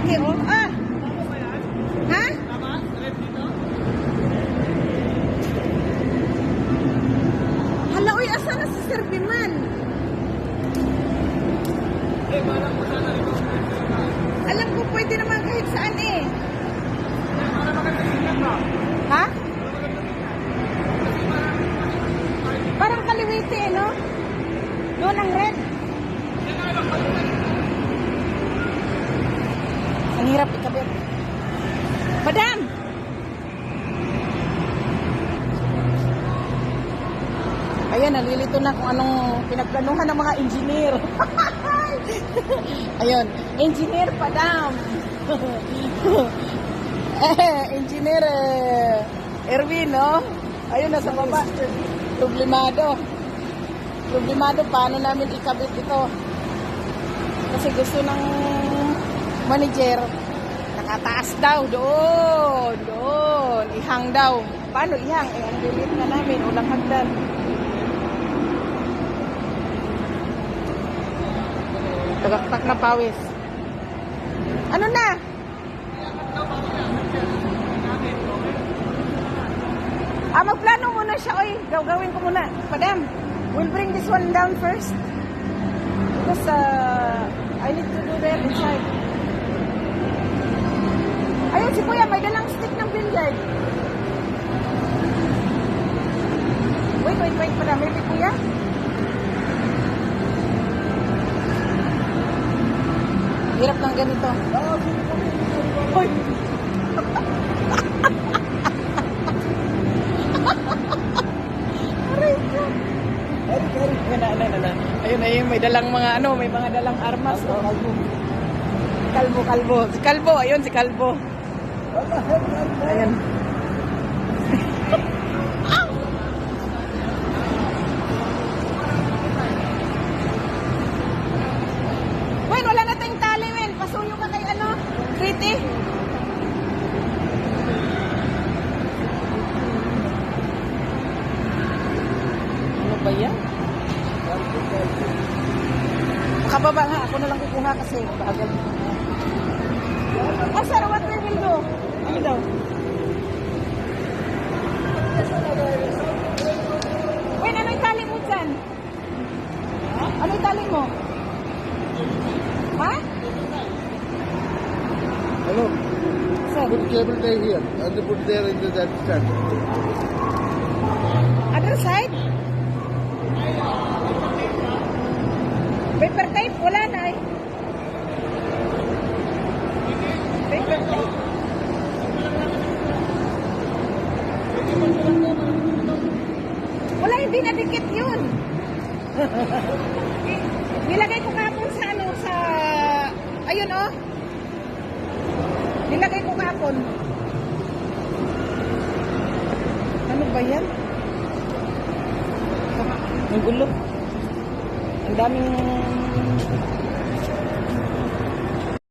laki oh. Ah. Ha? Hala, uy, asa na si Sir Biman? Alam ko pwede naman kahit saan eh. Ha? Parang Kaliwete eh, no? Doon ang red. Ang hirap ikabit. Madam! Ayan, nalilito na kung anong pinagplanuhan ng mga engineer. Ayun, engineer Padam. Engineer Erwin, no? Ayun, nasa baba. Problemado, paano namin ikabit ito? Kasi gusto ng manager, nakataas daw, doon, ihang daw. Paano ihang? Eh, ang lilit na namin, ulang hagdan. Tagaktak na pawis. Ano na? Magplano muna siya, oy. Gawin ko muna. Padam, we'll bring this one down first. Because I need to do that inside. Ayun, si Kuya, may dalang stick ng billiard. Wait, Padam. Maybe Kuya? Hirap ng ganito. Hoy! Aray ko. Ayun, may dalang mga may mga dalang armas. Kalbo. Si Kalbo, ayun si Kalbo. Ayun. Wala na tayong tali, men. Pasuyo ka kay Kriti. Ano ba yan? Makababa nga. Ako na lang kukuha kasi bagal. Sir, what we will do? Ano daw? Wait, ano yung tali mo dyan? Ano yung tali mo? Ha? Hello. Sir. Put cable tie here and put there in that stand. Other side? Paper tape? Wala na eh. Paper tape? Wala, hindi nadikit yun. Nilagay ko kahapon sa sa... Ayun oh. Nilagay ko kahapon. Ano ba yan? Ang gulo. Ang daming